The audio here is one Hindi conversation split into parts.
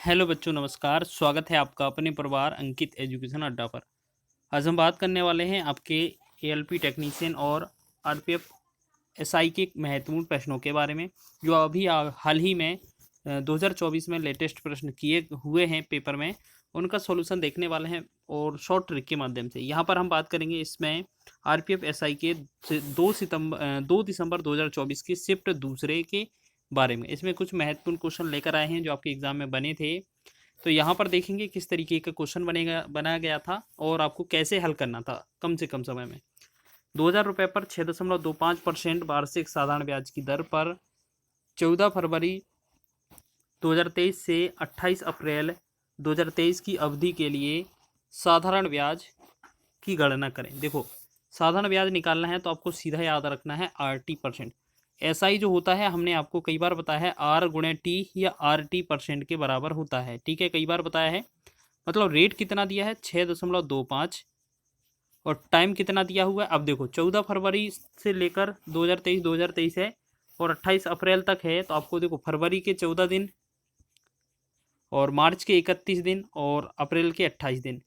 हेलो बच्चों, नमस्कार। स्वागत है आपका अपने परिवार अंकित एजुकेशन अड्डा पर। आज हम बात करने वाले हैं आपके एएलपी टेक्नीशियन और आरपीएफ एसआई के महत्वपूर्ण प्रश्नों के बारे में, जो अभी हाल ही में 2024 में लेटेस्ट प्रश्न किए हुए हैं पेपर में, उनका सॉल्यूशन देखने वाले हैं और शॉर्ट ट्रिक के माध्यम से। यहाँ पर हम बात करेंगे इसमें आरपीएफ एसआई के 2 दिसंबर 2024 की शिफ्ट दूसरे के बारे में। इसमें कुछ महत्वपूर्ण क्वेश्चन लेकर आए हैं जो आपके एग्जाम में बने थे। तो यहाँ पर देखेंगे किस तरीके का क्वेश्चन बनाया गया था और आपको कैसे हल करना था कम से कम समय में। 2000 रुपये पर 6.25% वार्षिक साधारण ब्याज की दर पर 14 फरवरी 2023 से 28 अप्रैल 2023 की अवधि के लिए साधारण ब्याज की गणना करें। देखो, साधारण ब्याज निकालना है तो आपको सीधा याद रखना है RT%। एसआई जो होता है, हमने आपको कई बार बताया है, R×T या RT% के बराबर होता है। ठीक है, कई बार बताया है। मतलब रेट कितना दिया है 6.25 और टाइम कितना दिया हुआ है। अब देखो 14 फरवरी से लेकर 2023 है और 28 अप्रैल तक है। तो आपको देखो फरवरी के 14 दिन और मार्च के 31 दिन और अप्रैल के 28 दिन,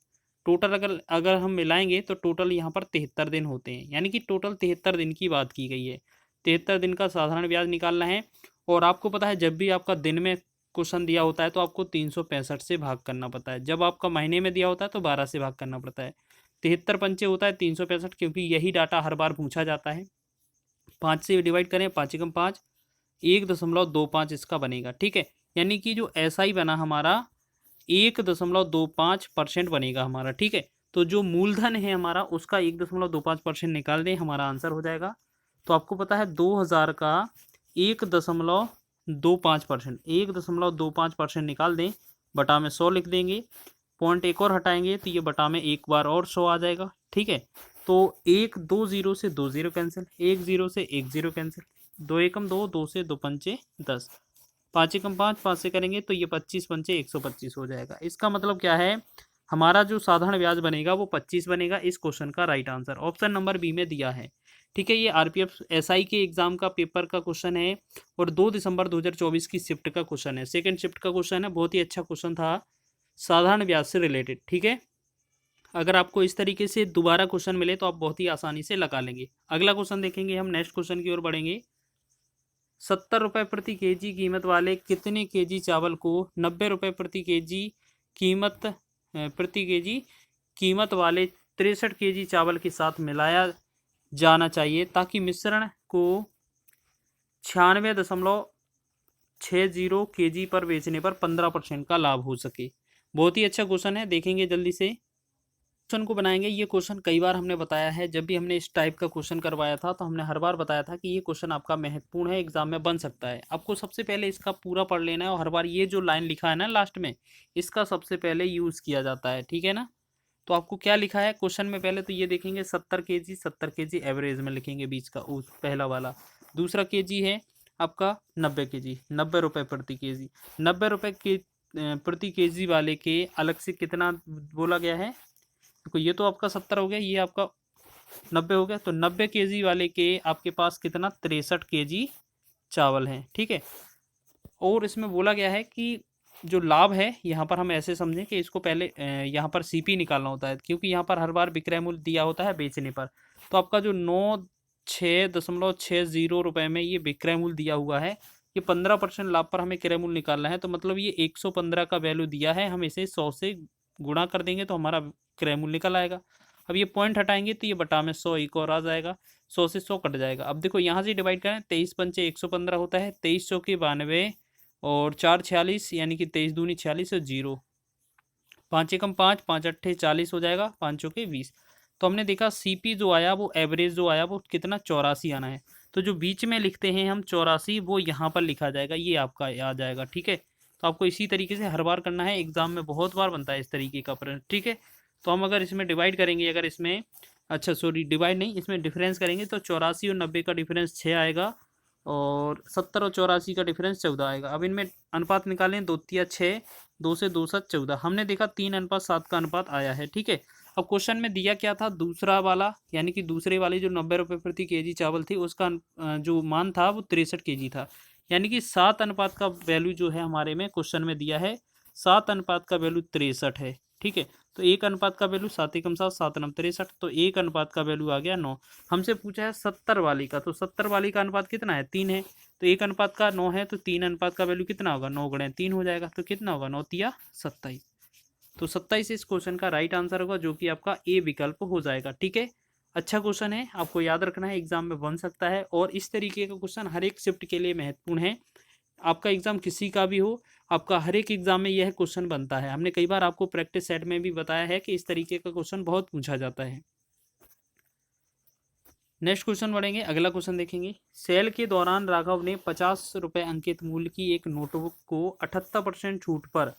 टोटल अगर अगर हम मिलाएंगे तो टोटल यहाँ पर 73 दिन होते हैं। यानी कि टोटल 73 दिन की बात की गई है। 73 दिन का साधारण ब्याज निकालना है। और आपको पता है जब भी आपका दिन में क्वेश्चन दिया होता है तो आपको 365 से भाग करना पड़ता है। जब आपका महीने में दिया होता है तो 12 से भाग करना पड़ता है। 73 पंचे होता है 365, क्योंकि यही डाटा हर बार पूछा जाता है। 5 से डिवाइड करें, 5 एकम 5, 1.25 इसका बनेगा। ठीक है, यानी कि जो एसआई बना हमारा 1.25% बनेगा हमारा। ठीक है, तो जो मूलधन है हमारा उसका 1.25% निकाल दें, हमारा आंसर हो जाएगा। तो आपको पता है 2000 का 1.25%, 1.25% निकाल दें, बटा में 100 लिख देंगे, पॉइंट एक और हटाएंगे तो ये बटा में एक बार और 100 आ जाएगा। ठीक है, तो एक 2 जीरो से 2 जीरो कैंसिल, 1 जीरो से 1 जीरो कैंसिल, 2 एकम 2, 2 से 2 पंचे 10, 5 एकम 5, 5 से करेंगे तो ये 25 पंचे 125 हो जाएगा। इसका मतलब क्या है, हमारा जो साधारण ब्याज बनेगा वो 25 बनेगा। इस क्वेश्चन का right answer option number B में दिया है। ठीक है, ये आरपीएफ एसआई के एग्जाम का पेपर का क्वेश्चन है और 2 दिसंबर 2024 की शिफ्ट का क्वेश्चन है। सेकंड शिफ्ट का क्वेश्चन है, बहुत ही अच्छा क्वेश्चन था, साधारण ब्याज से रिलेटेड। ठीक है, अगर आपको इस तरीके से दोबारा क्वेश्चन मिले तो आप बहुत ही आसानी से लगा लेंगे। अगला क्वेश्चन देखेंगे हम, नेक्स्ट क्वेश्चन की ओर बढ़ेंगे। 70 रुपये प्रति केजी कीमत वाले कितने केजी चावल को 90 रुपये प्रति केजी कीमत वाले 63 केजी चावल के साथ मिलाया जाना चाहिए ताकि मिश्रण को 96.60 केजी पर बेचने पर 15% का लाभ हो सके। बहुत ही अच्छा क्वेश्चन है, देखेंगे जल्दी से क्वेश्चन को बनाएंगे। ये क्वेश्चन कई बार हमने बताया है, जब भी हमने इस टाइप का क्वेश्चन करवाया था तो हमने हर बार बताया था कि ये क्वेश्चन आपका महत्वपूर्ण है, एग्जाम में बन सकता है। आपको सबसे पहले इसका पूरा पढ़ लेना है और हर बार ये जो लाइन लिखा है ना लास्ट में, इसका सबसे पहले यूज़ किया जाता है। ठीक है ना, तो आपको क्या लिखा है क्वेश्चन में, पहले तो ये देखेंगे 70 केजी एवरेज में लिखेंगे बीच का उस पहला वाला। दूसरा केजी है आपका 90 केजी, 90 रुपये प्रति केजी। 90 रुपये के प्रति केजी वाले के अलग से कितना बोला गया है, देखो ये तो आपका 70 हो गया, ये आपका 90 हो गया, तो 90 केजी वाले के आपके पास कितना 63 केजी चावल हैं। ठीक है, और इसमें बोला गया है कि जो लाभ है यहाँ पर हम ऐसे समझें कि इसको पहले यहाँ पर सीपी निकालना होता है, क्योंकि यहाँ पर हर बार विक्रय मूल्य दिया होता है बेचने पर। तो आपका जो 96.60 रुपये में ये विक्रय मूल्य दिया हुआ है, ये 15% लाभ पर हमें क्रय मूल्य निकालना है। तो मतलब ये 115 का वैल्यू दिया है, हम इसे 100 से गुणा कर देंगे तो हमारा क्रय मूल्य निकल आएगा। अब ये पॉइंट हटाएंगे तो ये बटा में 100 एक और आ जाएगा, 100 से 100 कट जाएगा। अब देखो यहाँ से डिवाइड करें, 23 पंचे 115 होता है, 23 चौके 92 और 4 46, यानी कि 23 दूनी 46 और 0, 5 एकम 5, 5 अट्ठे 40 हो जाएगा, 5 चौके 20। तो हमने देखा सीपी जो आया वो एवरेज जो आया वो कितना 84 आना है। तो जो बीच में लिखते हैं हम 84, वो यहाँ पर लिखा जाएगा, ये आपका आ जाएगा। ठीक है, तो आपको इसी तरीके से हर बार करना है, एग्जाम में बहुत बार बनता है इस तरीके का प्रश्न। ठीक है, तो हम अगर इसमें डिवाइड करेंगे, अगर इसमें अच्छा सॉरी डिवाइड नहीं, इसमें डिफरेंस करेंगे तो 84 और 90 का डिफरेंस 6 आएगा और 70 और 84 का डिफरेंस 14 आएगा। अब इनमें अनुपात निकालें, 2 तिया 6, 2 से 2 7 14, हमने देखा 3:7 का अनुपात आया है। ठीक है, अब क्वेश्चन में दिया क्या था, दूसरा वाला यानी कि दूसरे वाली जो 90 रुपये प्रति केजी चावल थी उसका जो मान था वो 63 केजी था। यानी कि 7 अनुपात का वैल्यू जो है हमारे में क्वेश्चन में दिया है, 7 अनुपात का वैल्यू 63 है। ठीक है, तो 1 अनुपात का वैल्यू 7 एकम 7, 7 नम 63, तो 1 अनुपात का वैल्यू आ गया 9। हमसे पूछा है 70 वाली का, तो 70 वाली का अनुपात कितना है, 3 है। तो 1 अनुपात का 9 है, तो 3 अनुपात का वैल्यू कितना होगा, 9 गुणे 3 हो जाएगा। तो कितना होगा, 9 तिया 27। तो 27 इस क्वेश्चन का राइट आंसर होगा, जो कि आपका ए विकल्प हो जाएगा। ठीक है, अच्छा क्वेश्चन है, आपको याद रखना है, एग्जाम में बन सकता है। और इस तरीके का क्वेश्चन हर एक शिफ्ट के लिए महत्वपूर्ण है। आपका एग्जाम किसी का भी हो, आपका हर एक एग्जाम में यह क्वेश्चन बनता है। हमने कई बार आपको प्रैक्टिस सेट में भी बताया है कि इस तरीके का क्वेश्चन बहुत पूछा जाता है। नेक्स्ट क्वेश्चन बढ़ेंगे, अगला क्वेश्चन देखेंगे। सेल के दौरान राघव ने 50 रुपये अंकित मूल्य की एक नोटबुक को 78% छूट पर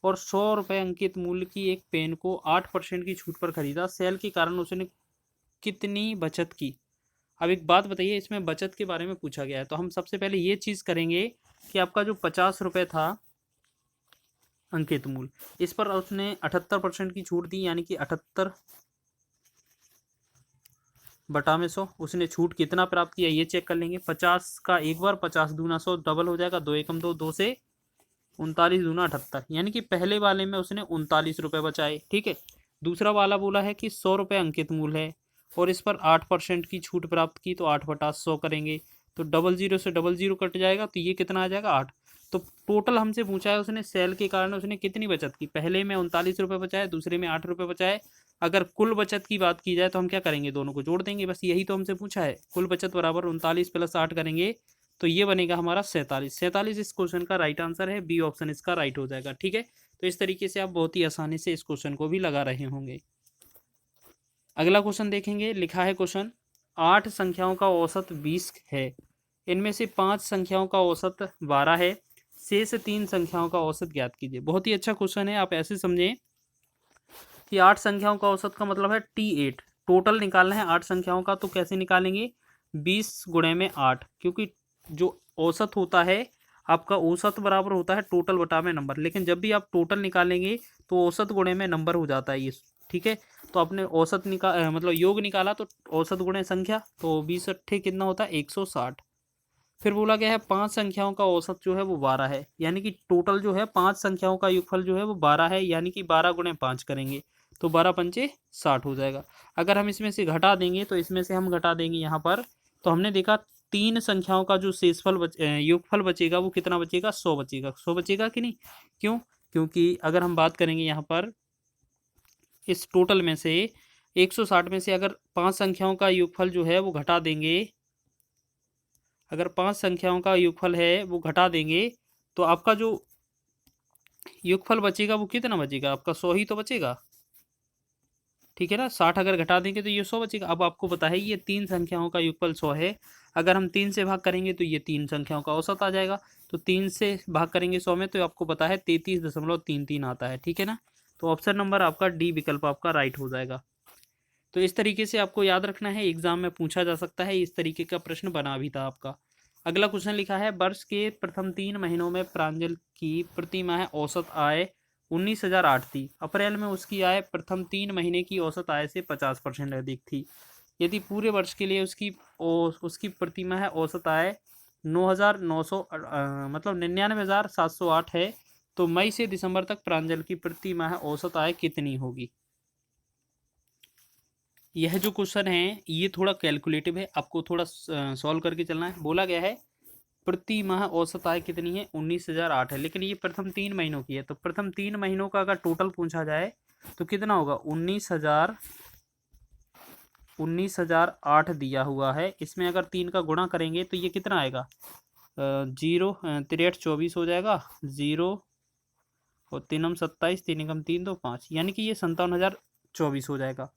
और 100 रुपये अंकित मूल्य की एक पेन को 8% की छूट पर खरीदा। सेल के कारण उसने कितनी बचत की। अब एक बात बताइए, इसमें बचत के बारे में पूछा गया है, तो हम सबसे पहले ये चीज़ करेंगे कि आपका जो 50 रुपये था अंकित मूल्य, इस पर उसने 78% की छूट दी, यानी कि 78 बटा में 100, उसने छूट कितना प्राप्त किया ये चेक कर लेंगे। 50 का एक बार, 50 दूना 100, डबल हो जाएगा, 2 एकम 2, 2 से 39 दूना 78, यानी कि पहले वाले में उसने 39 रुपये बचाए। ठीक है, दूसरा वाला बोला है कि 100 रुपये अंकित मूल्य है और इस पर 8% की छूट प्राप्त की, तो 8 बटा 100 करेंगे, तो 00 से 00 कट जाएगा, तो ये कितना आ जाएगा, 8। तो टोटल हमसे पूछा है उसने सेल के कारण उसने कितनी बचत की। पहले में 39 रुपये बचाए, दूसरे में 8 रुपये बचाए। अगर कुल बचत की बात की जाए तो हम क्या करेंगे, दोनों को जोड़ देंगे, बस यही तो हमसे पूछा है। कुल बचत बराबर 39 + 8 करेंगे, तो ये बनेगा हमारा 47। 47 इस क्वेश्चन का राइट आंसर है, बी ऑप्शन इसका राइट हो जाएगा। ठीक है, तो इस तरीके से आप बहुत ही आसानी से इस क्वेश्चन को भी लगा रहे होंगे। अगला क्वेश्चन देखेंगे, लिखा है क्वेश्चन 8 संख्याओं का औसत 20 है, इनमें से 5 संख्याओं का औसत 12 है, शेष 3 संख्याओं का औसत ज्ञात कीजिए। बहुत ही अच्छा क्वेश्चन है, आप ऐसे समझें कि 8 संख्याओं का औसत का मतलब है T8, टोटल निकालना है 8 संख्याओं का। तो कैसे निकालेंगे, 20 गुणे में 8, क्योंकि जो औसत होता है आपका, औसत बराबर होता है टोटल बटा में नंबर, लेकिन जब भी आप टोटल निकालेंगे तो औसत गुणे में नंबर हो जाता है ये। ठीक है, तो आपने औसत मतलब योग निकाला, तो औसत गुणे संख्या, तो 20 अट्ठे कितना होता है, 160। फिर बोला गया है 5 संख्याओं का औसत जो है वो 12 है, यानी कि टोटल जो है 5 संख्याओं का योगफल जो है वो 12 है, यानी कि 12 गुणे 5 करेंगे, तो 12 पंचे 60 हो जाएगा। अगर हम इसमें से घटा देंगे, तो इसमें से हम घटा देंगे यहाँ पर, तो हमने देखा 3 संख्याओं का जो शेषफल योगफल बचेगा वो कितना बचेगा, 100 बचेगा। 100 बचेगा कि नहीं, क्यों, क्योंकि अगर हम बात करेंगे यहाँ पर इस टोटल में से 160 में से अगर 5 संख्याओं का योगफल जो है वो घटा देंगे, अगर 5 संख्याओं का योगफल है वो घटा देंगे, तो आपका जो योगफल बचेगा वो कितना बचेगा, आपका 100 ही तो बचेगा। ठीक है ना, 60 अगर घटा देंगे तो ये 100 बचेगा। अब आपको पता है ये 3 संख्याओं का योगफल 100 है, अगर हम 3 से भाग करेंगे तो ये 3 संख्याओं का औसत आ जाएगा। तो 3 से भाग करेंगे 100 में, तो आपको पता है 33.33 आता है। ठीक है ना, तो ऑप्शन नंबर आपका डी विकल्प आपका राइट हो जाएगा। तो इस तरीके से आपको याद रखना है, एग्जाम में पूछा जा सकता है, इस तरीके का प्रश्न बना भी था आपका। अगला क्वेश्चन लिखा है, वर्ष के प्रथम 3 महीनों में प्रांजल की प्रति माह औसत आय 19,008 थी। अप्रैल में उसकी आय प्रथम 3 महीने की औसत आय से 50% अधिक थी। यदि पूरे वर्ष के लिए उसकी प्रति माह औसत आय 9,900 मतलब 99,708 है, तो मई से दिसंबर तक प्रांजल की प्रति माह औसत आय कितनी होगी। यह जो क्वेश्चन है ये थोड़ा कैलकुलेटिव है, आपको थोड़ा सॉल्व करके चलना है। बोला गया है प्रति माह औसत आय कितनी है, 19,008 है, लेकिन ये प्रथम 3 महीनों की है। तो प्रथम 3 महीनों का अगर टोटल पूछा जाए तो कितना होगा, 19,008 दिया हुआ है। इसमें अगर 3 का गुणा करेंगे तो ये कितना आएगा, 0 3 24 हो जाएगा, 0 और 3 27, 3 एकम 3 2 5, यानी कि ये 57,024 हो जाएगा।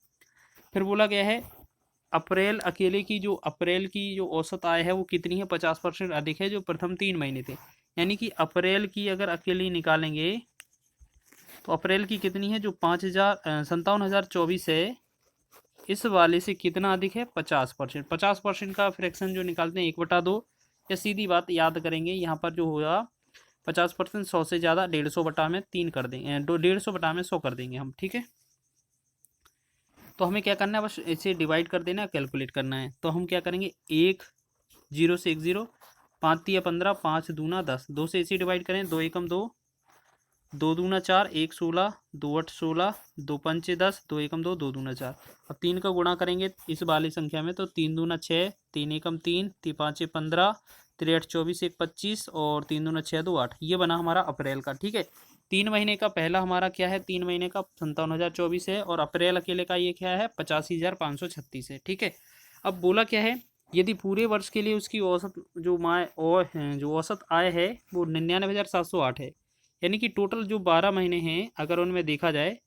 फिर बोला गया है अप्रैल की जो औसत आय है वो कितनी है, 50% अधिक है जो प्रथम 3 महीने थे। यानी कि अप्रैल की अगर अकेली निकालेंगे तो अप्रैल की कितनी है, जो 57,024 है, इस वाले से कितना अधिक है, 50%। 50% का फ्रैक्शन जो निकालते हैं 1/2, या सीधी बात याद करेंगे यहाँ पर जो होगा 50%, 100 से ज़्यादा 150 बटा में 3 कर देंगे, 150 बटा में 100 कर देंगे हम। ठीक है, तो हमें क्या करना है, बस इसे डिवाइड कर देना है, कैलकुलेट करना है। तो हम क्या करेंगे, 1 0 से 1 0, 5 तिया 15, 5 दूना 10, 2 से इसे डिवाइड करें, 2 एकम 2, दो दूना 4, 1 16, 2 8 16, 2 पंचे 10, 2 एकम 2, 2 दूना 4। अब 3 का गुणा करेंगे इस वाली संख्या में तो 3 दूना 6, 3 एकम 3, 3 पाँचे 15, 3 8 24, 1 25 और 3 दूना 6 2 8। ये बना हमारा अप्रैल का। ठीक है, 3 महीने का पहला हमारा क्या है, 3 महीने का 57,024 है और अप्रैल अकेले का ये क्या है, 85,536 है। ठीक है, अब बोला क्या है, यदि पूरे वर्ष के लिए उसकी औसत जो जो औसत आय है वो 99,708 है। यानी कि टोटल जो 12 महीने हैं अगर उनमें देखा जाए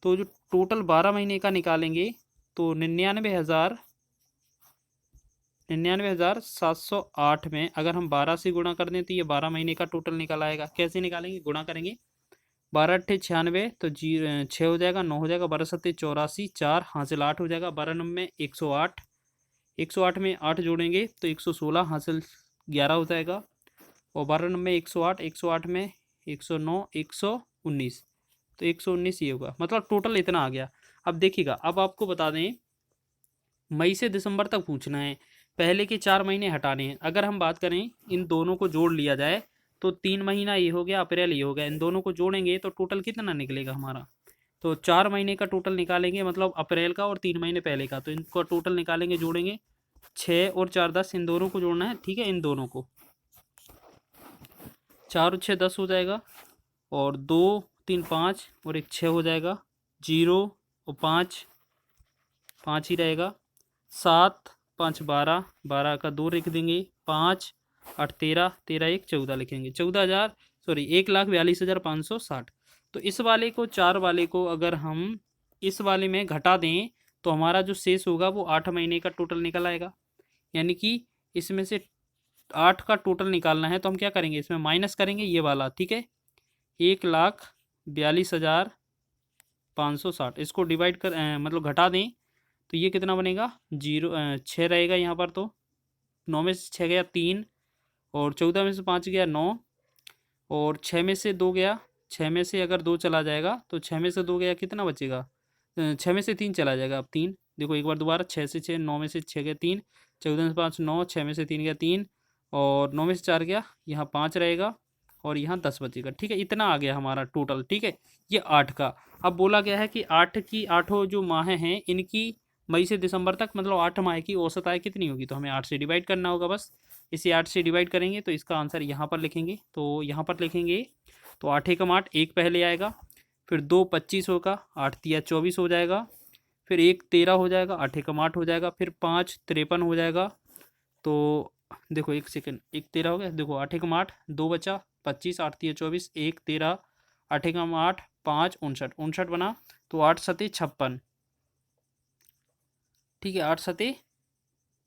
तो जो टोटल 12 महीने का निकालेंगे तो 99,708 में अगर हम 12 से गुणा कर दें तो ये 12 महीने का टोटल निकल आएगा। कैसे निकालेंगे, गुणा करेंगे, 12 अट्ठे 96 तो 6 हो जाएगा, 9 हो जाएगा, 12 सत्ते 84, 4 हासिल 8 हो जाएगा, 12 में 108, 108 में 8 जोड़ेंगे तो 116 हासिल 11 हो जाएगा और 12 में 108, 108 में 109, 119 तो 119 ये होगा, मतलब टोटल इतना आ गया। अब देखिएगा, अब आपको बता दें मई से दिसंबर तक पूछना है, पहले के 4 महीने हटाने हैं। अगर हम बात करें इन दोनों को जोड़ लिया जाए तो 3 महीना ये हो गया, अप्रैल ये हो गया, इन दोनों को जोड़ेंगे तो टोटल कितना निकलेगा हमारा, तो 4 महीने का टोटल निकालेंगे, मतलब अप्रैल का और 3 महीने पहले का, तो इनको टोटल निकालेंगे, जोड़ेंगे 6 और 4 10, इन दोनों को जोड़ना है। ठीक है, इन दोनों को 4 और 6 10 हो जाएगा और 2 3 5 और 1 6 हो जाएगा, 0 और 5 5 ही रहेगा, 7 5 12, 12 का 2 लिख देंगे, 5 8 13, 13 1 14 लिखेंगे, 1,42,560। तो इस वाले को 4 वाले को अगर हम इस वाले में घटा दें तो हमारा जो शेष होगा वो 8 महीने का टोटल निकल आएगा। यानी कि इसमें से 8 का टोटल निकालना है तो हम क्या करेंगे, इसमें माइनस करेंगे ये वाला। ठीक है, 1,42,560 इसको डिवाइड कर मतलब घटा दें तो ये कितना बनेगा, 6 रहेगा यहाँ पर, तो 9 में से 6 गया 3 और 14 में से 5 गया 9 और 6 में से 2 गया, 6 में से अगर 2 चला जाएगा तो 6 में से 2 गया, कितना बचेगा, 6 में से 3 चला जाएगा। अब 3 देखो एक बार दोबारा, 6 से 6, 9 में से 6 गया 3, 14 में से 5 9, 6 में से 3 गया 3 और 9 में से 4 गया, यहाँ 5 रहेगा और यहाँ 10 बचेगा। ठीक है, इतना आ गया हमारा टोटल। ठीक है, ये 8 का। अब बोला गया है कि 8 की 8 जो माहें हैं इनकी मई से दिसंबर तक मतलब 8 माह की औसत आय कितनी होगी, तो हमें 8 से डिवाइड करना होगा बस। इसे 8 से डिवाइड करेंगे तो इसका आंसर यहाँ पर लिखेंगे, तो यहाँ पर लिखेंगे तो 8 एकम 8, 1 पहले आएगा, फिर 2 25 होगा, 8 तिया 24 हो जाएगा, फिर 1 13 हो जाएगा, 8 एकम 8 हो जाएगा, फिर 5 53 हो जाएगा। तो देखो एक सेकंड, 1 13 हो गया, देखो 8 एकम 8, 2 बचा 25, 8 तिया 24, 1 13, 8 एकम 8 5 59 59 बना, तो 8 सते 56। ठीक है, 8 सते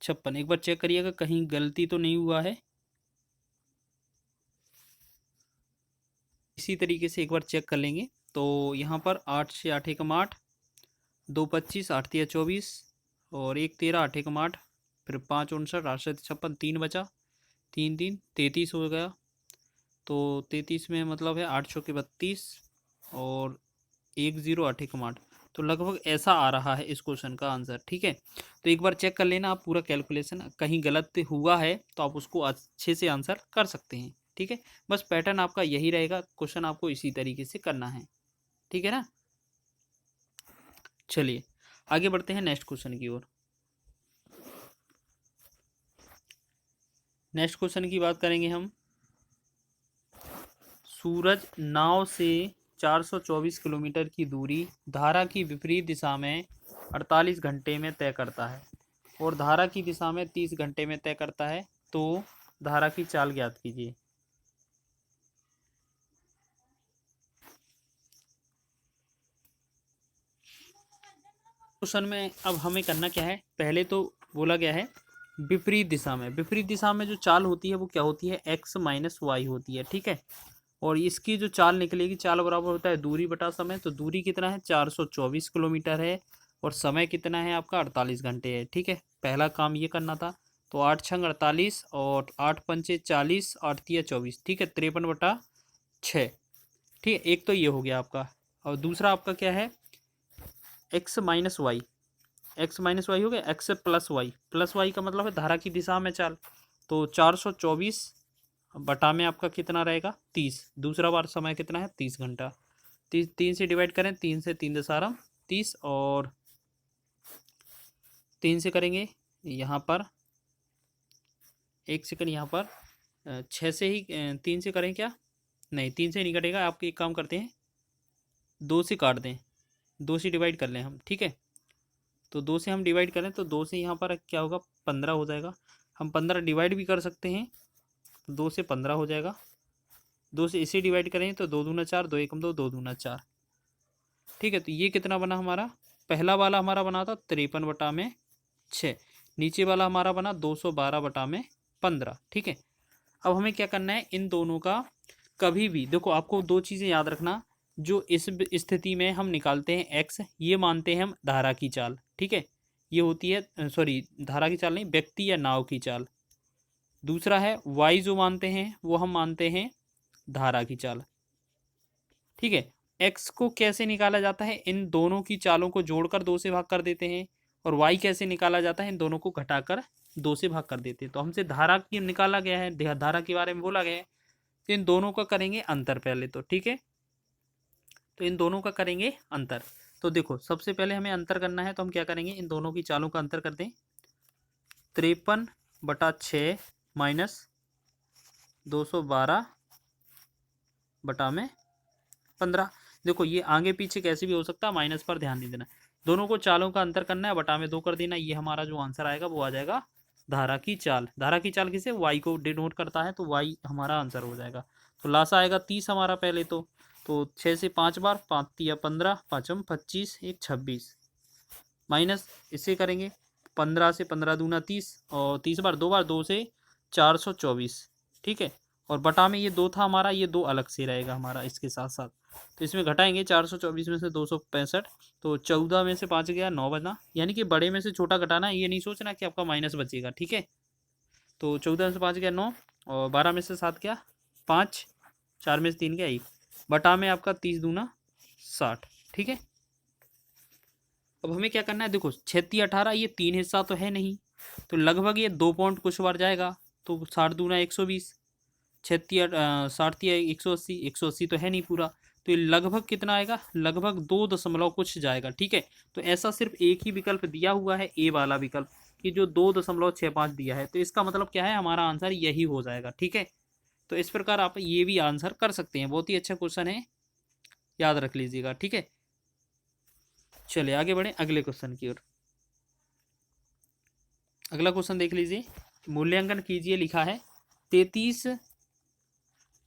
56। एक बार चेक करिएगा कहीं गलती तो नहीं हुआ है। इसी तरीके से एक बार चेक कर लेंगे तो यहाँ पर 8 से 8 एकम 8, 2 25, 8 तिया 24 और 1 13, 8 एकम 8, फिर 5 59, 8 से 56, 3 बचा, 3 3 33 हो गया, तो 33 में मतलब है 8 चौके 32 और 1 0 8 एकम 8, तो लगभग ऐसा आ रहा है इस क्वेश्चन का आंसर। ठीक है, तो एक बार चेक कर लेना आप पूरा कैलकुलेशन, कहीं गलत हुआ है तो आप उसको अच्छे से आंसर कर सकते हैं। ठीक है, बस पैटर्न आपका यही रहेगा, क्वेश्चन आपको इसी तरीके से करना है। ठीक है ना, चलिए आगे बढ़ते हैं नेक्स्ट क्वेश्चन की ओर। नेक्स्ट क्वेश्चन की बात करेंगे हम। सूरज नाव से 424 किलोमीटर की दूरी धारा की विपरीत दिशा में 48 घंटे में तय करता है और धारा की दिशा में 30 घंटे में तय करता है, तो धारा की चाल ज्ञात कीजिए। क्वेश्चन में अब हमें करना क्या है, पहले तो बोला गया है विपरीत दिशा में, विपरीत दिशा में जो चाल होती है वो क्या होती है, x माइनस वाई होती है। ठीक है, और इसकी जो चाल निकलेगी, चाल बराबर होता है दूरी बटा समय, तो दूरी कितना है 424 किलोमीटर है और समय कितना है आपका 48 घंटे है। ठीक है, पहला काम ये करना था, तो 8 छंग 48 और 8 पंचे 40, 8 तिया 24। ठीक है, 53/6। ठीक है, एक तो ये हो गया आपका, और दूसरा आपका क्या है, X minus Y, X minus Y हो गया, X plus Y, plus Y का मतलब है धारा की दिशा में चाल, तो 424 बटा में आपका कितना रहेगा 30, दूसरा बार समय कितना है 30 घंटा। 3 से डिवाइड करें, 3 से 3 दशारम 30 और 3 से करेंगे यहाँ पर, एक सेकंड यहाँ पर 6 से ही 3 से करें क्या, नहीं 3 से नहीं कटेगा, आप एक काम करते हैं 2 से काट दें, 2 से डिवाइड कर लें हम, ठीक है। तो 2 से हम डिवाइड करें तो 2 से यहाँ पर क्या होगा 15 हो जाएगा। हम 15 डिवाइड भी कर सकते हैं, 2 से 15 हो जाएगा। 2 से इसे डिवाइड करें तो 2 दूना 4, 2 एकम 2, 2 दूना 4, ठीक है। तो ये कितना बना हमारा, पहला वाला हमारा बना था 53 बटा में 6, नीचे वाला हमारा बना 212 बटा में 15, ठीक है। अब हमें क्या करना है, इन दोनों का कभी भी देखो, आपको दो चीज़ें याद रखना, जो इस स्थिति में हम निकालते हैं एक्स, ये मानते हैं हम धारा की चाल, ठीक है। ये होती है सॉरी धारा की चाल नहीं, व्यक्ति या नाव की चाल। दूसरा है वाई, जो मानते हैं वो हम मानते हैं धारा की चाल, ठीक है। एक्स को कैसे निकाला जाता है, इन दोनों की चालों को जोड़कर 2 से भाग कर देते हैं, और वाई कैसे निकाला जाता है, इन दोनों को घटाकर 2 से भाग कर देते हैं। तो हमसे धारा की निकाला गया है, धारा के बारे में बोला गया है, तो इन दोनों का करेंगे अंतर पहले तो, ठीक है। तो इन दोनों का करेंगे अंतर। तो देखो सबसे पहले हमें अंतर करना है, तो हम क्या करेंगे, इन दोनों की चालों का अंतर कर दें। 53 बटा 6 माइनस 212 बटा में 15। देखो ये आगे पीछे कैसे भी हो सकता है, माइनस पर ध्यान नहीं देना, दोनों को चालों का अंतर करना है, बटा में 2 कर देना। ये हमारा जो आंसर आएगा वो आ जाएगा धारा की चाल। धारा की चाल किसे, वाई को डिनोट करता है, तो वाई हमारा आंसर हो जाएगा। तो लासा आएगा 30 हमारा पहले तो 6 से 5 बार, 5 तिया 15, 5 25, 1 26, माइनस इससे करेंगे 15 से 15 दूना 30, और 30 बार 2 बार 2 से 424, ठीक है। और बटा में ये 2 था हमारा, ये 2 अलग से रहेगा हमारा इसके साथ साथ, तो इसमें घटाएंगे 424 में से 265, तो 14 में से 5 गया 9 बना, यानी कि बड़े में से छोटा घटाना, ये नहीं सोचना कि आपका माइनस बचेगा, ठीक है। तो 14 में से 5 गया 9, और 12 में से 7 गया 5, 4 में से 3 गया 1, बटा में आपका 30 दूना 60, ठीक है। अब हमें क्या करना है, देखो 36 18 ये 3 हिस्सा तो है नहीं, तो लगभग ये 2 पॉइंट कुछ बार जाएगा, तो 60 दूना 120, 36 60 180, 180 तो है नहीं पूरा, तो ये लगभग कितना आएगा, लगभग 2 दशमलव कुछ जाएगा, ठीक है। तो ऐसा सिर्फ एक ही विकल्प दिया हुआ है, ए वाला विकल्प, कि जो 2.65 दिया है, तो इसका मतलब क्या है, हमारा आंसर यही हो जाएगा, ठीक है। तो इस प्रकार आप ये भी आंसर कर सकते हैं, बहुत ही अच्छा क्वेश्चन है, याद रख लीजिएगा, ठीक है। चलिए आगे बढ़े अगले क्वेश्चन की ओर। अगला क्वेश्चन देख लीजिए, मूल्यांकन कीजिए, लिखा है 33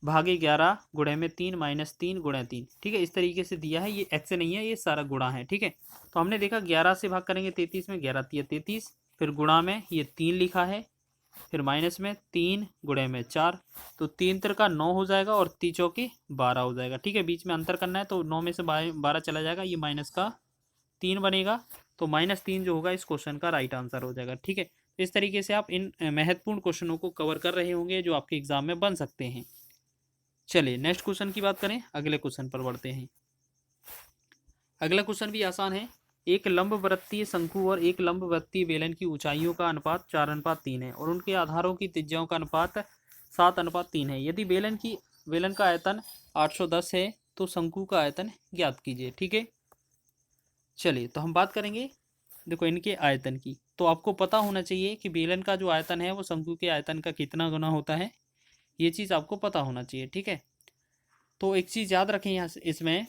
भागे 11 गुणे में 3 माइनस 3 गुणे 3, ठीक है। इस तरीके से दिया है, ये एक्स नहीं है, ये सारा गुणा है, ठीक है। तो हमने देखा 11 से भाग करेंगे 33 में, 11 तिया 33, फिर गुणा में ये 3 लिखा है, फिर माइनस में 3 गुणे में 4, तो 3 तिरका 9 हो जाएगा, और 3 चौके 12 हो जाएगा, ठीक है। बीच में अंतर करना है, तो 9 में से 12 चला जाएगा, ये माइनस का 3 बनेगा, तो -3 जो होगा इस क्वेश्चन का राइट आंसर हो जाएगा, ठीक है। इस तरीके से आप इन महत्वपूर्ण क्वेश्चनों को कवर कर रहे होंगे जो आपके एग्जाम में बन सकते हैं। चलिए नेक्स्ट क्वेश्चन की बात करें, अगले क्वेश्चन पर बढ़ते हैं। अगला क्वेश्चन भी आसान है, एक लंबवृत्तीय शंकु और एक लंबवृत्तीय बेलन की ऊंचाइयों का अनुपात 4:3 है, और उनके आधारों की त्रिज्याओं का अनुपात 7:3 है। यदि बेलन का आयतन 810 है, तो शंकु का आयतन ज्ञात कीजिए, ठीक है। चलिए तो हम बात करेंगे, देखो इनके आयतन की, तो आपको पता होना चाहिए कि बेलन का जो आयतन है वो शंकु के आयतन का कितना गुना होता है, ये चीज़ आपको पता होना चाहिए, ठीक है। तो एक चीज़ याद रखें यहाँ से, इसमें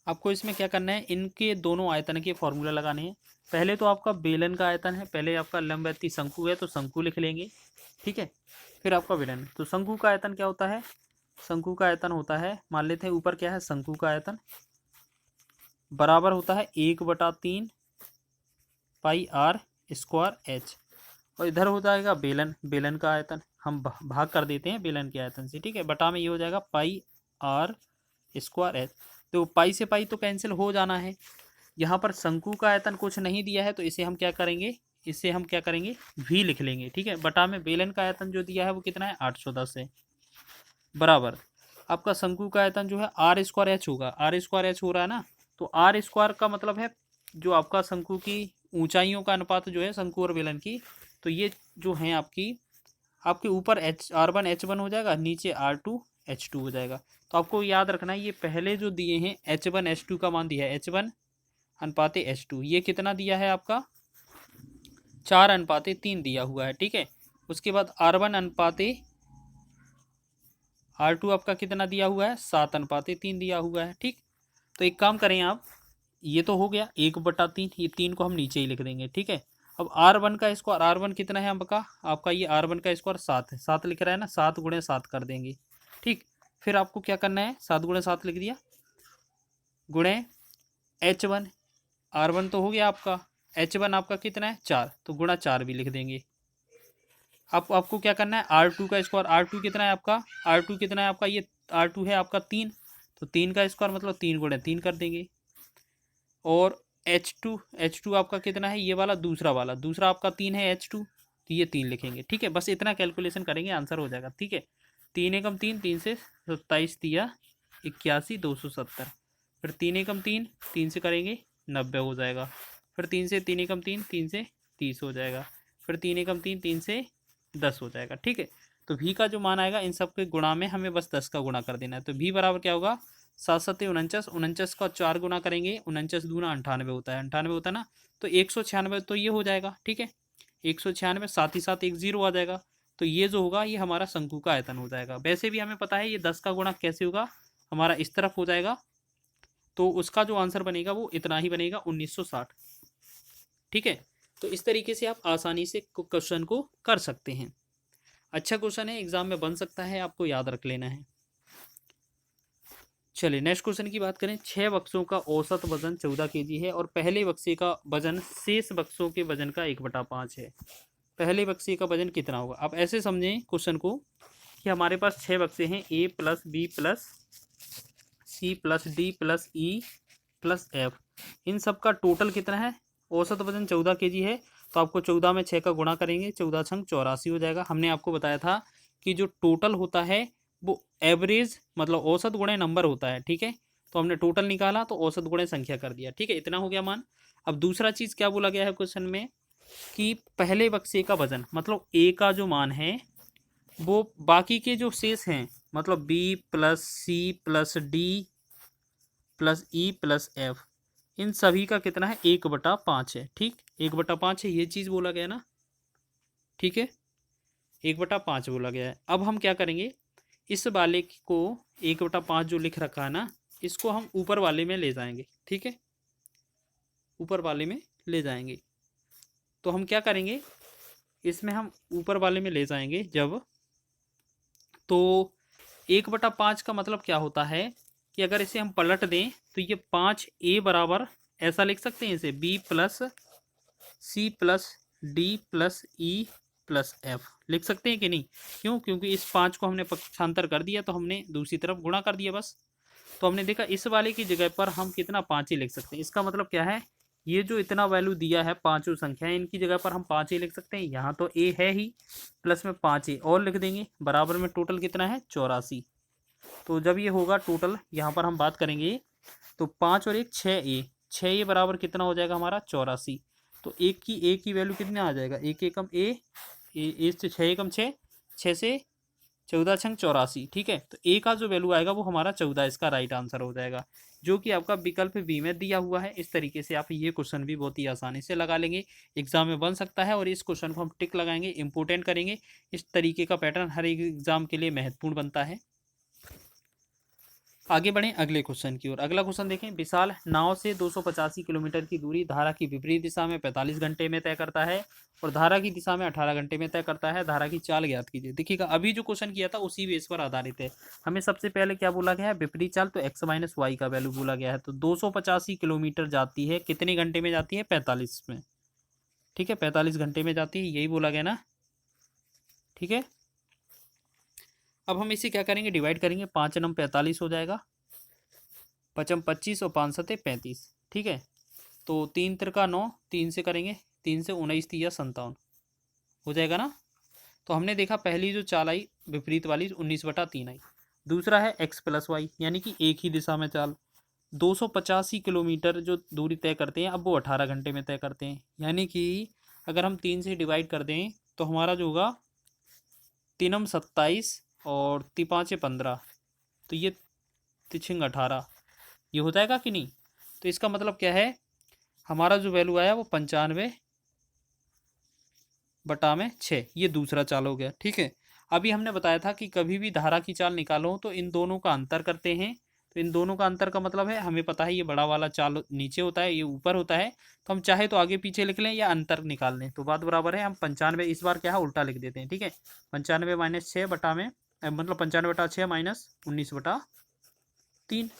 आपको इसमें क्या करना है, इनके दोनों आयतन के फॉर्मूला लगाने हैं। पहले तो आपका बेलन का आयतन है, पहले आपका लंबवृत्तीय शंकु है तो शंकु लिख लेंगे, ठीक है। फिर आपका बेलन, तो शंकु का आयतन क्या होता है, शंकु का आयतन होता है, मान लेते हैं ऊपर क्या है, शंकु का आयतन बराबर होता है 1/3 पाई आर स्क्वायर एच, और इधर हो जाएगा बेलन का आयतन, हम भाग कर देते हैं बेलन के आयतन से, ठीक है। बटा में ये हो जाएगा पाई आर स्क्वायर एच, तो पाई से पाई तो कैंसिल हो जाना है। यहाँ पर शंकु का आयतन कुछ नहीं दिया है, तो इसे हम क्या करेंगे, v लिख लेंगे, ठीक है। बटा में बेलन का आयतन जो दिया है वो कितना है, 810 है, बराबर आपका शंकु का आयतन जो है आर स्क्वायर एच होगा, आर स्क्वायर एच हो रहा है ना, तो आर स्क्वायर का मतलब है जो आपका शंकु की ऊंचाइयों का अनुपात जो है शंकु और बेलन की, तो ये जो है आपके ऊपर R1 H1 हो जाएगा, नीचे R2 H2 हो जाएगा। तो आपको याद रखना है ये पहले जो दिए हैं H1 H2 का मान दिया है H1:H2, ये कितना दिया है आपका 4:3 दिया हुआ है, ठीक है। उसके बाद R2 आपका कितना दिया हुआ है 7:3 दिया हुआ है, ठीक। तो एक काम करें आप, ये तो हो गया 1/3, ये 3 को हम नीचे ही लिख देंगे, ठीक है। अब R1 का स्क्वायर, R1 कितना है आपका ये R1 का स्क्वायर 7 है, 7 लिख रहा है ना, 7 × 7 कर देंगे, ठीक। फिर आपको क्या करना है, 7 × 7 लिख दिया, गुणे H1, R1 तो हो गया आपका, H1 आपका कितना है 4, तो गुणा 4 भी लिख देंगे। अब आपको क्या करना है R2 का स्क्वायर, R2 कितना है आपका ये R2 है आपका 3, तो 3 का स्क्वायर मतलब 3 × 3 कर देंगे। और H2 आपका कितना है, ये वाला दूसरा आपका 3 है H2, तो ये 3 लिखेंगे, ठीक है। बस इतना कैलकुलेशन करेंगे, आंसर हो जाएगा, ठीक है। 3 एकम 3, 3 से 27 दिया 81 270, फिर 3 एकम 3, 3 से करेंगे 90 हो जाएगा, फिर 3 से 3 एकम 3, 3 से 30 हो जाएगा, फिर 3 एकम 3, 3 से 10 हो जाएगा, ठीक है। तो भी का जो मान आएगा इन सब के गुणा में हमें बस 10 का गुणा कर देना है। तो भी बराबर क्या होगा 7 × 7 = 49, 49 का 4 गुना करेंगे, 49 दूना 98 होता है, 98 होता है ना, तो 196 तो ये हो जाएगा, ठीक है। 196, साथ ही साथ एक 0 आ जाएगा, तो ये जो होगा ये हमारा शंकु का आयतन हो जाएगा। वैसे भी हमें पता है ये 10 का गुणा कैसे होगा, हमारा इस तरफ हो जाएगा, तो उसका जो आंसर बनेगा वो इतना ही बनेगा 1960, ठीक है। तो इस तरीके से आप आसानी से क्वेश्चन को कर सकते हैं। अच्छा क्वेश्चन है, एग्जाम में बन सकता है, आपको याद रख लेना है। चलिए नेक्स्ट क्वेश्चन की बात करें। 6 बक्सों का औसत वजन 14 kg है और पहले बक्से का वजन शेष बक्सों के वजन का 1/5 है। पहले बक्से का वजन कितना होगा। आप ऐसे समझें क्वेश्चन को कि हमारे पास 6 बक्से हैं, A + B + C + D + E + F। इन सब का टोटल कितना है, औसत वजन 14 kg है। तो आपको 14 में 6 का गुणा करेंगे, 14 × 6 = 84 हो जाएगा। हमने आपको बताया था कि जो टोटल होता है वो एवरेज मतलब औसत गुणे नंबर होता है, ठीक है। तो हमने टोटल निकाला तो औसत गुणे संख्या कर दिया, ठीक है। इतना हो गया मान। अब दूसरा चीज़ क्या बोला गया है क्वेश्चन में कि पहले बक्से का वजन मतलब ए का जो मान है वो बाकी के जो शेष हैं मतलब B + C + D + E + F इन सभी का कितना है 1/5 है, ठीक। 1/5 है, ये चीज़ बोला गया ना, ठीक है। 1/5 बोला गया है। अब हम क्या करेंगे, इस वाले को 1/5 जो लिख रखा है ना, इसको हम ऊपर वाले में ले जाएंगे, ठीक है। ऊपर वाले में ले जाएंगे तो हम क्या करेंगे, इसमें हम ऊपर वाले में ले जाएंगे जब, तो 1/5 का मतलब क्या होता है कि अगर इसे हम पलट दें तो ये 5A बराबर ऐसा लिख सकते हैं, इसे B + C + D + E + F लिख सकते हैं कि नहीं। क्यों, क्योंकि इस 5 को हमने पक्षांतर कर दिया तो हमने दूसरी तरफ गुणा कर दिया बस। तो हमने देखा इस वाले की जगह पर हम कितना 5 ही लिख सकते हैं। इसका मतलब क्या है, ये जो इतना वैल्यू दिया है पांचों संख्या इनकी जगह पर हम 5 ही लिख सकते हैं। यहाँ तो A है ही, प्लस में 5A और लिख देंगे, बराबर में टोटल कितना है 84। तो जब ये होगा टोटल यहाँ पर हम बात करेंगे तो 5 और 1 6A, 6A बराबर कितना हो जाएगा हमारा 84। तो A की वैल्यू कितना आ जाएगा, 1 एकम A से 6 एकम 6, 6 से 14 × 84, ठीक है। तो A का जो वैल्यू आएगा वो हमारा 14 इसका राइट आंसर हो जाएगा, जो कि आपका विकल्प बी में दिया हुआ है। इस तरीके से आप ये क्वेश्चन भी बहुत ही आसानी से लगा लेंगे, एग्जाम में बन सकता है। और इस क्वेश्चन को हम टिक लगाएंगे, इंपोर्टेंट करेंगे। इस तरीके का पैटर्न हर एक एग्जाम के लिए महत्वपूर्ण बनता है। आगे बढ़ें अगले क्वेश्चन की ओर। अगला क्वेश्चन देखें। विशाल नाव से 285 किलोमीटर की दूरी धारा की विपरीत दिशा में 45 घंटे में तय करता है और धारा की दिशा में 18 घंटे में तय करता है। धारा की चाल ज्ञात कीजिए। देखिएगा अभी जो क्वेश्चन किया था उसी बेस पर आधारित है। हमें सबसे पहले क्या बोला गया है, विपरीत चाल, तो x - y का वैल्यू बोला गया है। तो 285 किलोमीटर जाती है, कितने घंटे में जाती है 45 में, ठीक है। 45 घंटे में जाती है, यही बोला गया ना, ठीक है। अब हम इसे क्या करेंगे, डिवाइड करेंगे। 5 × 9 = 45 हो जाएगा, 5 × 25 और 5 × 7 = 35, ठीक है। तो 3 × 9, 3 से करेंगे, 3 से 19 × 3 = 57 हो जाएगा ना। तो हमने देखा पहली जो चाल आई विपरीत वाली 19/3 आई। दूसरा है x + y यानी कि एक ही दिशा में चाल। 285 किलोमीटर जो दूरी तय करते हैं अब वो 18 घंटे में तय करते हैं, यानी कि अगर हम 3 से डिवाइड कर दें तो हमारा जो होगा 3 27 और 5 15, तो ये 3 18, ये हो जाएगा कि नहीं। तो इसका मतलब क्या है, हमारा जो वैल्यू आया वो 95/6, ये दूसरा चाल हो गया। ठीक है, अभी हमने बताया था कि कभी भी धारा की चाल निकालो तो इन दोनों का अंतर करते हैं। तो इन दोनों का अंतर का मतलब है, हमें पता है ये बड़ा वाला चाल नीचे होता है, ये ऊपर होता है, तो हम चाहे तो आगे पीछे लिख लें या अंतर निकाल लें, तो बात बराबर है। हम 95 इस बार क्या है उल्टा लिख देते हैं। ठीक है, 95 - 6 बटा में मतलब 95/6 - 19/3,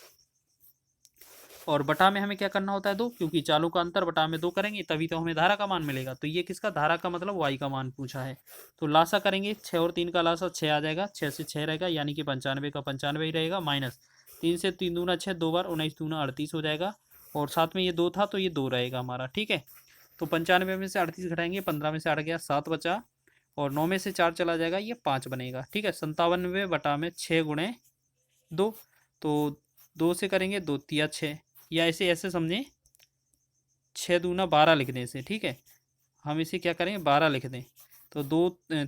और बटा में हमें क्या करना होता है 2, क्योंकि चालों का अंतर बटा में 2 करेंगे तभी तो हमें धारा का मान मिलेगा। तो ये किसका, धारा का मतलब वाई का मान पूछा है। तो लासा करेंगे, 6 और 3 का लासा 6 आ जाएगा, 6 से 6 रहेगा, यानी कि 95 का 95 ही रहेगा, माइनस 3 से 3 दूना 6, 2 बार 19 दूना 38 हो जाएगा, और साथ में ये 2 था तो ये 2 रहेगा हमारा। ठीक है, तो 95 में से 38 घटाएंगे, 15 में से 8 गया, 7 बचा, और 9 में से 4 चला जाएगा, ये 5 बनेगा। ठीक है, 97/6 गुणे 2, तो 2 से करेंगे, 2 तिया 6, या इसे ऐसे समझें 6 दूना 12 लिख दें इसे। ठीक है, हम इसे क्या करेंगे 12 लिख दें, तो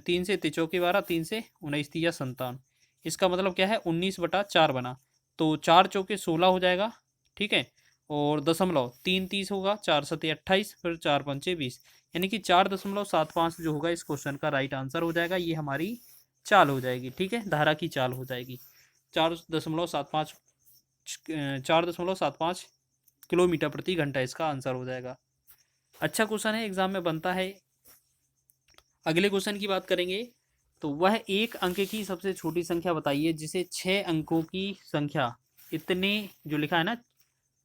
3 से तिचौके 12, 3 से 19 तिया 57, इसका मतलब क्या है 19/4 बना, तो 4 चौके 16 हो जाएगा। ठीक है, और दशमलव 3 30 होगा, 4 सत्ते 28, फिर 4 पंचे 20, यानी कि 4.75 जो होगा इस क्वेश्चन का राइट आंसर हो जाएगा। ये हमारी चाल हो जाएगी। ठीक है, धारा की चाल हो जाएगी 4.75, 4.75 किलोमीटर प्रति घंटा, इसका आंसर हो जाएगा। अच्छा क्वेश्चन है, एग्जाम में बनता है। अगले क्वेश्चन की बात करेंगे, तो वह एक अंक की सबसे छोटी संख्या बताइए जिसे 6 अंकों की संख्या इतने जो लिखा है ना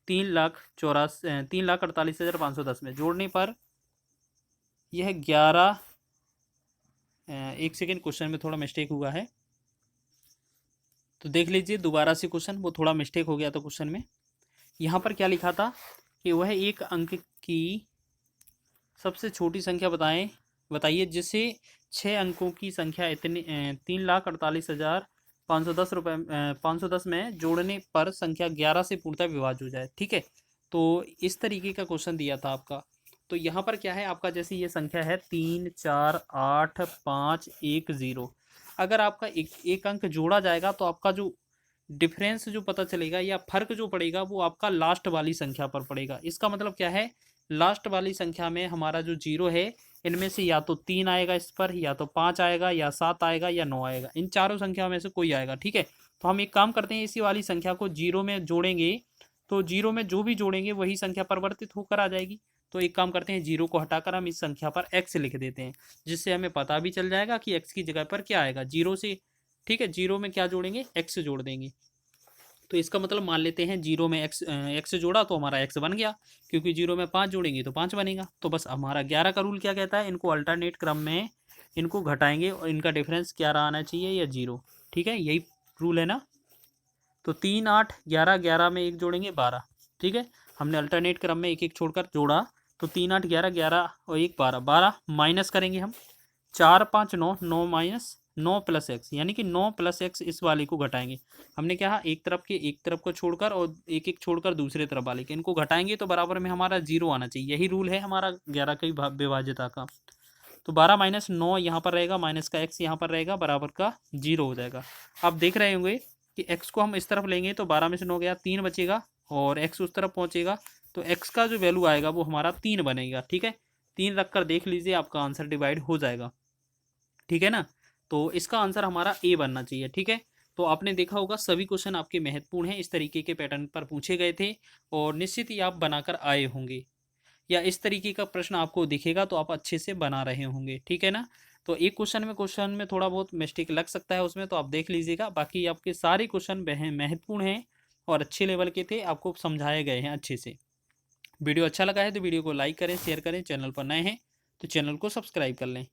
3,48,510 में जोड़ने पर यह 11, एक सेकेंड, क्वेश्चन में थोड़ा मिस्टेक हुआ है, तो देख लीजिए दोबारा से क्वेश्चन, वो थोड़ा मिस्टेक हो गया था क्वेश्चन में। यहाँ पर क्या लिखा था कि वह एक अंक की सबसे छोटी संख्या बताइए जिसे 6 अंकों की संख्या इतनी 3,48,510 में जोड़ने पर संख्या 11 से पूर्णतः विभाज्य हो जाए। ठीक है, तो इस तरीके का क्वेश्चन दिया था आपका। तो यहाँ पर क्या है आपका, जैसे ये संख्या है 3 4 8 5 1 0, अगर आपका एक अंक जोड़ा जाएगा तो आपका जो डिफरेंस जो पता चलेगा या फर्क जो पड़ेगा वो आपका लास्ट वाली संख्या पर पड़ेगा। इसका मतलब क्या है, लास्ट वाली संख्या में हमारा जो 0 है, इनमें से या तो 3 आएगा इस पर, या तो 5 आएगा, या 7 आएगा, या 9 आएगा, इन चारों संख्या में से कोई आएगा। ठीक है, तो हम एक काम करते हैं, इसी वाली संख्या को 0 में जोड़ेंगे, तो 0 में जो भी जोड़ेंगे वही संख्या परिवर्तित होकर आ जाएगी। तो एक काम करते हैं, 0 को हटाकर हम इस संख्या पर x लिख देते हैं, जिससे हमें पता भी चल जाएगा कि x की जगह पर क्या आएगा 0 से। ठीक है, 0 में क्या जोड़ेंगे, x जोड़ देंगे। तो इसका मतलब मान लेते हैं 0 में x जोड़ा तो हमारा x बन गया, क्योंकि 0 में 5 जोड़ेंगे तो 5 बनेगा। तो बस हमारा 11 का रूल क्या कहता है, इनको अल्टरनेट क्रम में इनको घटाएंगे और इनका डिफरेंस 11 आना चाहिए या 0। ठीक है, यही रूल है ना। तो 3 8 11, 11 में 1 जोड़ेंगे 12। ठीक है, हमने अल्टरनेट क्रम में एक एक छोड़कर जोड़ा, तो 3 8 11, 11 और 1 12, 12 माइनस करेंगे हम, 4 5 9, 9 माइनस 9 प्लस एक्स, यानी कि 9 प्लस एक्स इस वाले को घटाएंगे। हमने क्या एक तरफ को छोड़कर और एक एक छोड़कर दूसरे तरफ वाले के इनको घटाएंगे तो बराबर में हमारा 0 आना चाहिए। यही रूल है हमारा 11 की विभाज्यता का। तो 12 माइनस 9 यहाँ पर रहेगा, माइनस का एक्स यहाँ पर रहेगा, बराबर का 0 हो जाएगा। आप देख रहे होंगे कि एक्स को हम इस तरफ लेंगे तो 12 में से 9 गया, 3 बचेगा, और एक्स उस तरफ पहुँचेगा तो एक्स का जो वैल्यू आएगा वो हमारा 3 बनेगा। ठीक है, 3 रख कर देख लीजिए, आपका आंसर डिवाइड हो जाएगा। ठीक है ना, तो इसका आंसर हमारा ए बनना चाहिए। ठीक है, तो आपने देखा होगा सभी क्वेश्चन आपके महत्वपूर्ण हैं, इस तरीके के पैटर्न पर पूछे गए थे और निश्चित ही आप बनाकर आए होंगे, या इस तरीके का प्रश्न आपको दिखेगा तो आप अच्छे से बना रहे होंगे। ठीक है ना, तो एक क्वेश्चन में थोड़ा बहुत मिस्टेक लग सकता है उसमें, तो आप देख लीजिएगा, बाकी आपके सारे क्वेश्चन महत्वपूर्ण हैं और अच्छे लेवल के थे, आपको समझाए गए हैं अच्छे से। वीडियो अच्छा लगा है तो वीडियो को लाइक करें, शेयर करें, चैनल पर नए हैं तो चैनल को सब्सक्राइब कर लें।